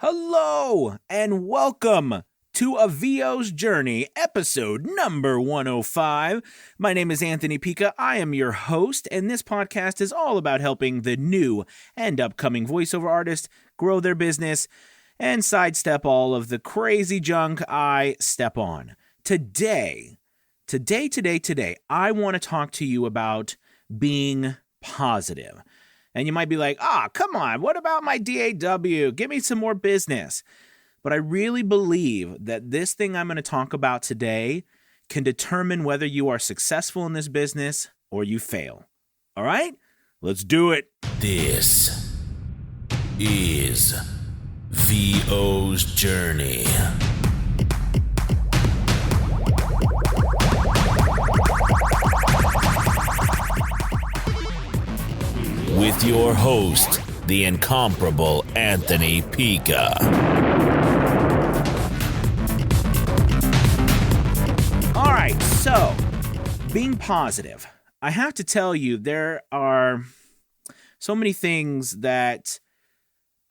Hello and welcome to A VO's Journey, episode number 105. My name is Anthony Pica. I am your host, and this podcast is all about helping the new and upcoming voiceover artists grow their business and sidestep all of the crazy junk I step on. Today, I want to talk to you about being positive. And you might be like, come on, what about my DAW? Give me some more business. But I really believe that this thing I'm going to talk about today can determine whether you are successful in this business or you fail. All right? Let's do it. This is VO's Journey. With your host, the incomparable Anthony Pica. All right, so being positive. I have to tell you, there are so many things that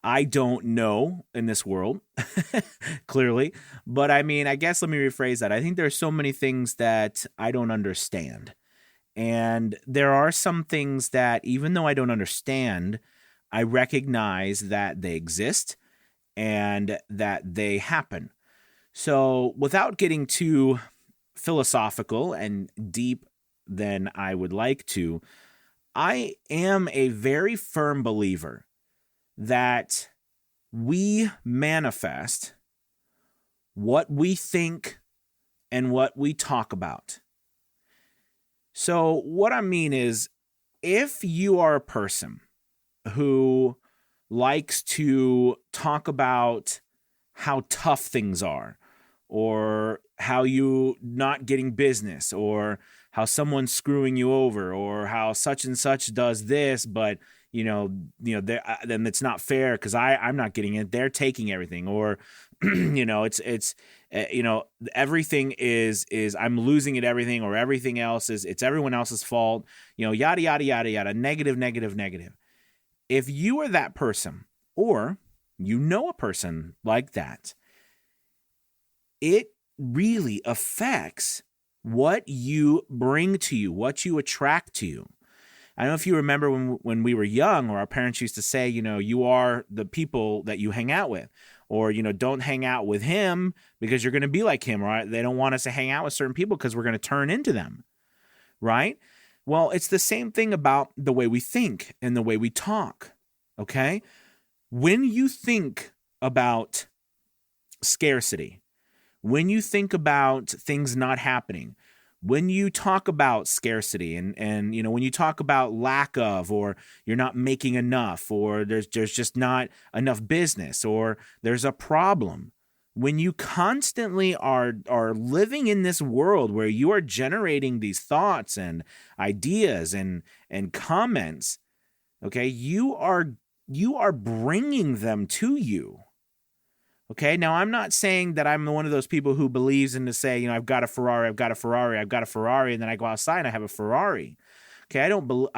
I don't know in this world, clearly. But I mean, I guess let me rephrase that. I think there are so many things that I don't understand. And there are some things that, even though I don't understand, I recognize that they exist and that they happen. So without getting too philosophical and deep than I would like to, I am a very firm believer that we manifest what we think and what we talk about. So what I mean is, if you are a person who likes to talk about how tough things are, or how you not getting business, or how someone's screwing you over, or how such and such does this, but then it's not fair because I'm not getting it, they're taking everything, or everything is I'm losing at everything, or everything else it's everyone else's fault, yada, yada, yada, yada, negative. If you are that person, or a person like that, it really affects what you bring to you, what you attract to you. I don't know if you remember when we were young, or our parents used to say, you are the people that you hang out with, or, don't hang out with him because you're going to be like him, right? They don't want us to hang out with certain people because we're going to turn into them, right? Well, it's the same thing about the way we think and the way we talk, okay? When you think about scarcity, when you think about things not happening, when you talk about scarcity and when you talk about lack of, or you're not making enough, or there's just not enough business, or there's a problem, when you constantly are living in this world where you are generating these thoughts and ideas and comments, okay, you are bringing them to you. Okay, now I'm not saying that I'm one of those people who believes in to say, I've got a Ferrari, and then I go outside and I have a Ferrari. Okay, I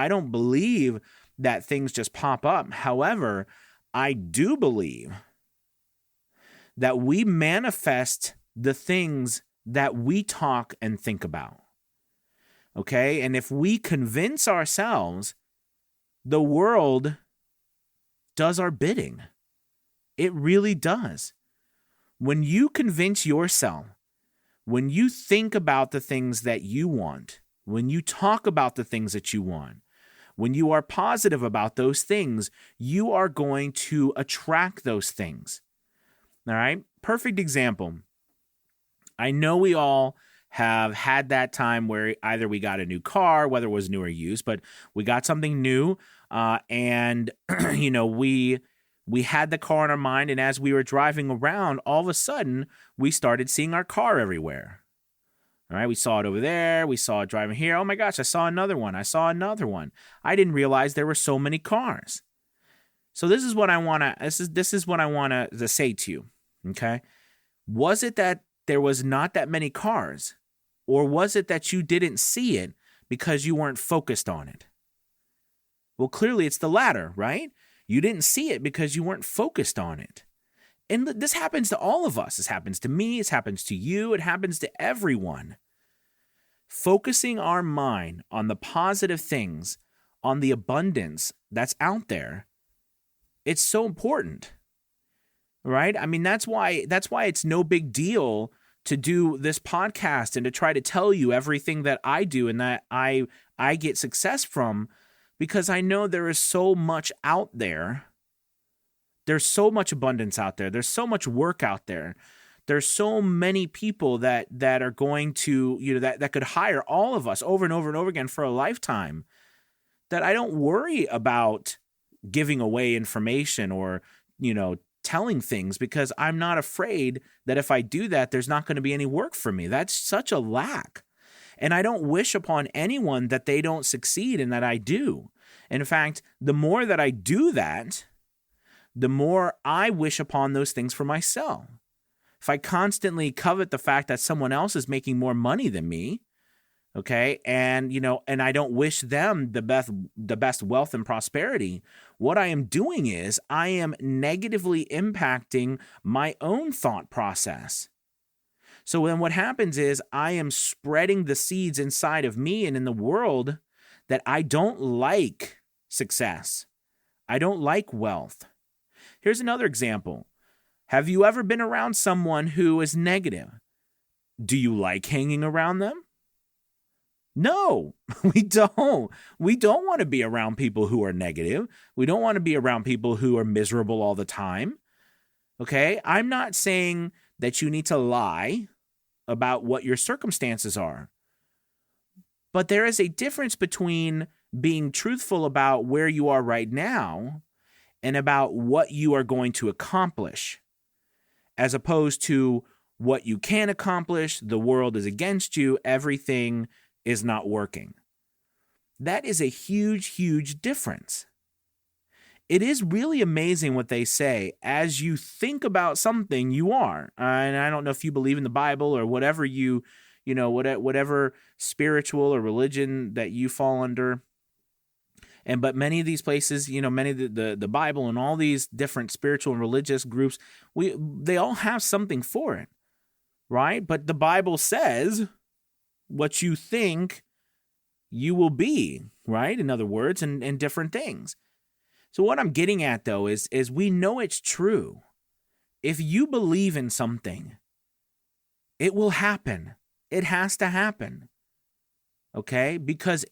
don't believe that things just pop up. However, I do believe that we manifest the things that we talk and think about. Okay, and if we convince ourselves, the world does our bidding. It really does. When you convince yourself, when you think about the things that you want, when you talk about the things that you want, when you are positive about those things, you are going to attract those things. All right? Perfect example. I know we all have had that time where either we got a new car, whether it was new or used, but we got something new, and we had the car in our mind, and as we were driving around, all of a sudden, we started seeing our car everywhere. All right, we saw it over there. We saw it driving here. Oh my gosh, I saw another one. I didn't realize there were so many cars. So this is what I want to say to you, okay? Was it that there was not that many cars, or was it that you didn't see it because you weren't focused on it? Well, clearly it's the latter, right? You didn't see it because you weren't focused on it. And this happens to all of us. This happens to me. It happens to you. It happens to everyone. Focusing our mind on the positive things, on the abundance that's out there, it's so important, right? I mean, that's why it's no big deal to do this podcast and to try to tell you everything that I do and that I get success from, because I know there is so much out there. There's so much abundance out there. There's so much work out there. There's so many people that are going to, that could hire all of us over and over and over again for a lifetime, that I don't worry about giving away information or, telling things, because I'm not afraid that if I do that, there's not going to be any work for me. That's such a lack. And I don't wish upon anyone that they don't succeed and that I do. And in fact, the more that I do that, the more I wish upon those things for myself. If I constantly covet the fact that someone else is making more money than me, okay, and I don't wish them the best wealth and prosperity, what I am doing is I am negatively impacting my own thought process. So then what happens is I am spreading the seeds inside of me and in the world that I don't like success. I don't like wealth. Here's another example. Have you ever been around someone who is negative? Do you like hanging around them? No, we don't. We don't want to be around people who are negative. We don't want to be around people who are miserable all the time. Okay? I'm not saying that you need to lie about what your circumstances are. But there is a difference between being truthful about where you are right now and about what you are going to accomplish, as opposed to what you can accomplish. The world is against you. Everything is not working. That is a huge, huge difference. It is really amazing what they say. As you think about something, you are. And I don't know if you believe in the Bible or whatever whatever spiritual or religion that you fall under. But many of these places, many of the Bible and all these different spiritual and religious groups, they all have something for it, right? But the Bible says what you think you will be, right? In other words, and different things. So what I'm getting at, though, is we know it's true. If you believe in something, it will happen. It has to happen. Okay? Because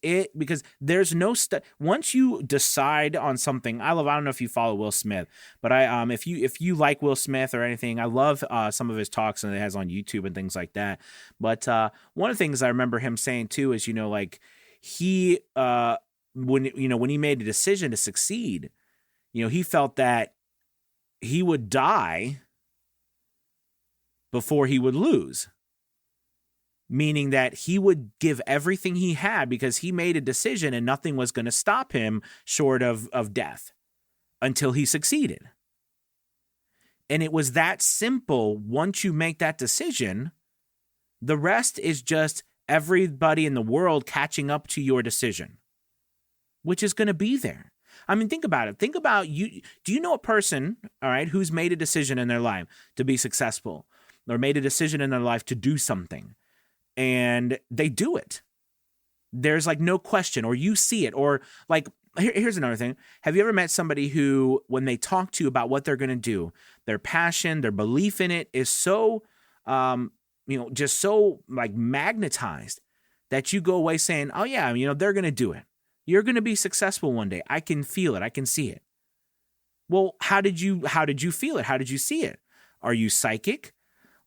there's no once you decide on something. I don't know if you follow Will Smith, but if you like Will Smith or anything, I love some of his talks and it has on YouTube and things like that. But one of the things I remember him saying too is, he when he made a decision to succeed, he felt that he would die before he would lose. Meaning that he would give everything he had because he made a decision and nothing was going to stop him short of death until he succeeded. And it was that simple. Once you make that decision, the rest is just everybody in the world catching up to your decision, which is going to be there. I mean, think about it. Think about you. Do you know a person, all right, who's made a decision in their life to be successful or made a decision in their life to do something? And they do it. There's no question, or you see it, or here's another thing. Have you ever met somebody who, when they talk to you about what they're going to do, their passion, their belief in it is so, just so magnetized that you go away saying, oh yeah, they're going to do it. You're going to be successful one day. I can feel it. I can see it. Well, how did you feel it? How did you see it? Are you psychic?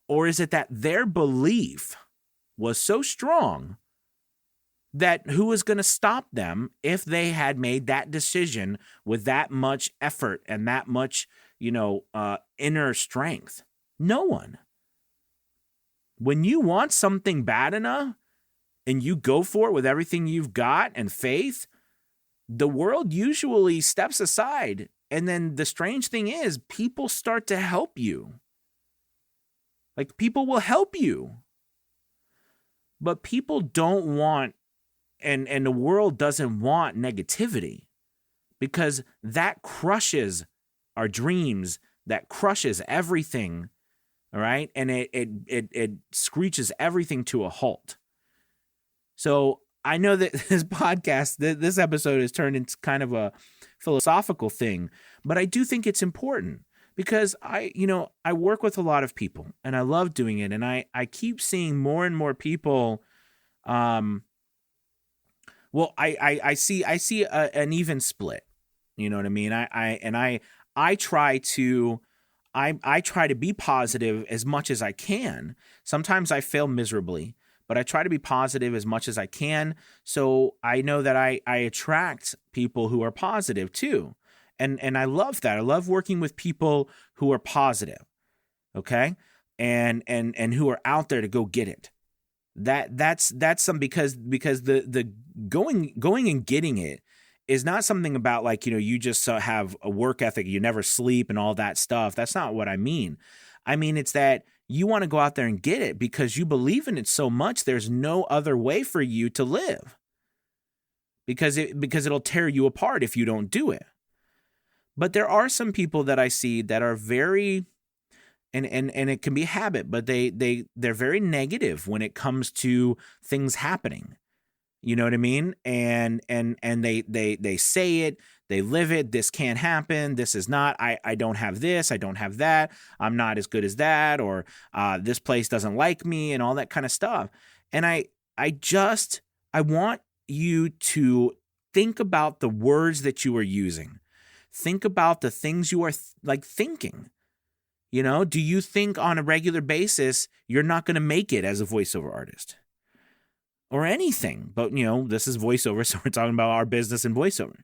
Or is it that their belief was so strong that who was going to stop them if they had made that decision with that much effort and that much, inner strength? No one. When you want something bad enough and you go for it with everything you've got and faith, the world usually steps aside. And then the strange thing is people start to help you. People will help you. But people don't want, and the world doesn't want negativity, because that crushes our dreams, that crushes everything, all right? And it screeches everything to a halt. So I know that this podcast, this episode has turned into kind of a philosophical thing, but I do think it's important because I work with a lot of people and I love doing it. And I keep seeing more and more people. I see an even split. You know what I mean? I try to be positive as much as I can. Sometimes I fail miserably, but I try to be positive as much as I can. So I know that I attract people who are positive too. And I love that. I love working with people who are positive. Okay. And who are out there to go get it. That's some, because the going and getting it is not something about like, you just have a work ethic, you never sleep and all that stuff. That's not what I mean. I mean, it's that you want to go out there and get it because you believe in it so much. There's no other way for you to live because it'll tear you apart if you don't do it. But there are some people that I see that are very, and it can be a habit, but they're very negative when it comes to things happening. You know what I mean? And they say it, they live it. This can't happen. This is not, I don't have this. I don't have that. I'm not as good as that. Or this place doesn't like me and all that kind of stuff. And I want you to think about the words that you are using. Think about the things you are thinking. Do you think on a regular basis you're not going to make it as a voiceover artist? Or anything, but this is voiceover, so we're talking about our business and voiceover.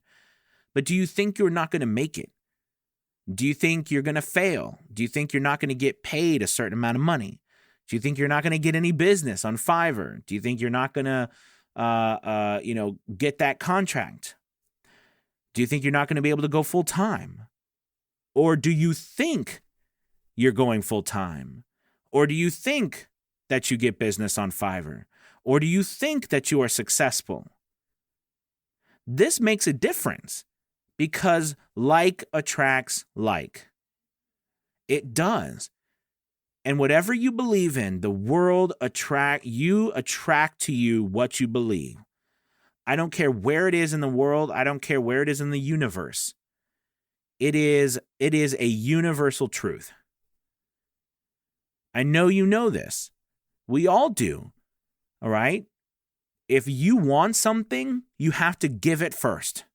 But do you think you're not going to make it? Do you think you're going to fail? Do you think you're not going to get paid a certain amount of money? Do you think you're not going to get any business on Fiverr? Do you think you're not going to, get that contract? Do you think you're not going to be able to go full time? Or do you think you're going full time? Or do you think that you get business on Fiverr? Or do you think that you are successful? This makes a difference because like attracts like. It does. And whatever you believe in, the world attract to you what you believe. I don't care where it is in the world. I don't care where it is in the universe. It is a universal truth. I know you know this. We all do. All right? If you want something, you have to give it first.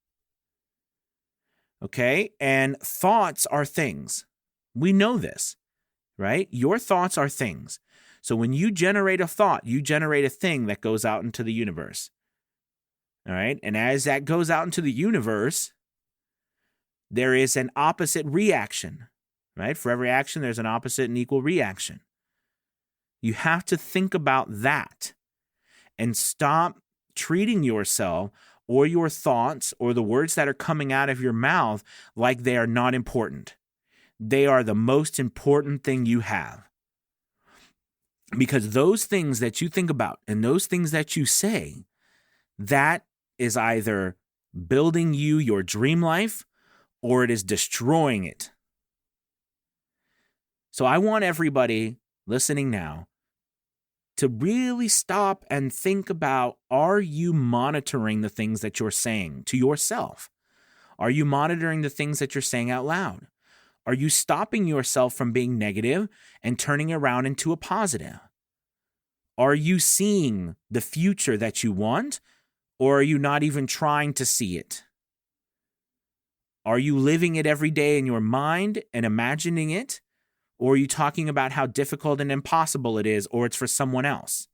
Okay? And thoughts are things. We know this, right? Your thoughts are things. So when you generate a thought, you generate a thing that goes out into the universe. All right? And as that goes out into the universe, there is an opposite reaction, right? For every action, there's an opposite and equal reaction. You have to think about that. And stop treating yourself or your thoughts or the words that are coming out of your mouth like they are not important. They are the most important thing you have. Because those things that you think about and those things that you say, that is either building you your dream life or it is destroying it. So I want everybody listening now to really stop and think about, are you monitoring the things that you're saying to yourself? Are you monitoring the things that you're saying out loud? Are you stopping yourself from being negative and turning around into a positive? Are you seeing the future that you want, or are you not even trying to see it? Are you living it every day in your mind and imagining it? Or are you talking about how difficult and impossible it is, or it's for someone else?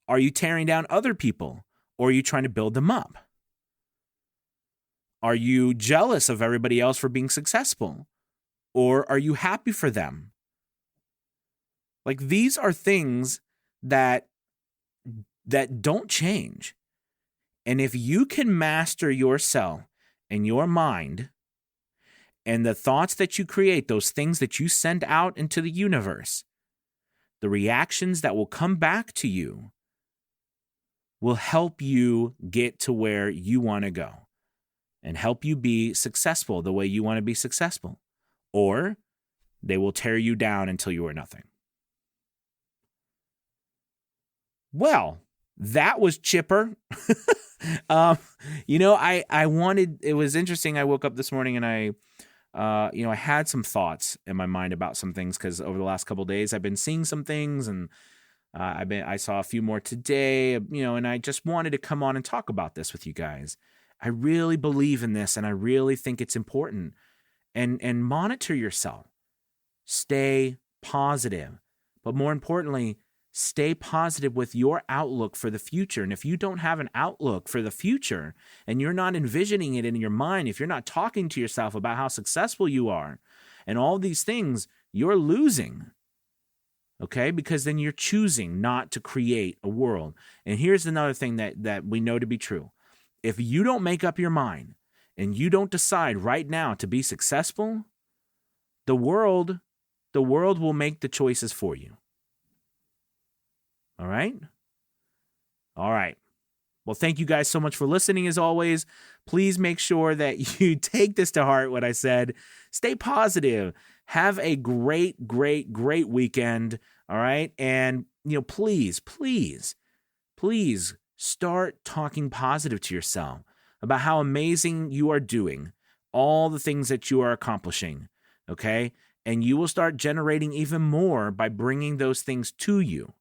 Are you tearing down other people, or are you trying to build them up? Are you jealous of everybody else for being successful, or are you happy for them? Like, these are things that don't change. And if you can master yourself and your mind, and the thoughts that you create, those things that you send out into the universe, the reactions that will come back to you will help you get to where you want to go and help you be successful the way you want to be successful. or they will tear you down until you are nothing. Well, that was chipper. I wanted, it was interesting. I woke up this morning and I had some thoughts in my mind about some things, because over the last couple of days I've been seeing some things, and I saw a few more today, and I just wanted to come on and talk about this with you guys. I really believe in this, and I really think it's important. And monitor yourself. Stay positive. But more importantly, stay positive with your outlook for the future. And if you don't have an outlook for the future and you're not envisioning it in your mind, if you're not talking to yourself about how successful you are and all these things, you're losing. Okay? Because then you're choosing not to create a world. And here's another thing that we know to be true. If you don't make up your mind and you don't decide right now to be successful, the world will make the choices for you. All right? All right. Well, thank you guys so much for listening as always. Please make sure that you take this to heart, what I said. Stay positive. Have a great, great, great weekend. All right? And, please start talking positive to yourself about how amazing you are doing, all the things that you are accomplishing. Okay? And you will start generating even more by bringing those things to you.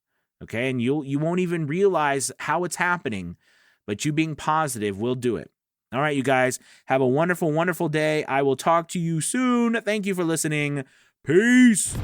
Okay, and you won't even realize how it's happening, but you being positive will do it. All right, you guys, have a wonderful, wonderful day. I will talk to you soon. Thank you for listening. Peace.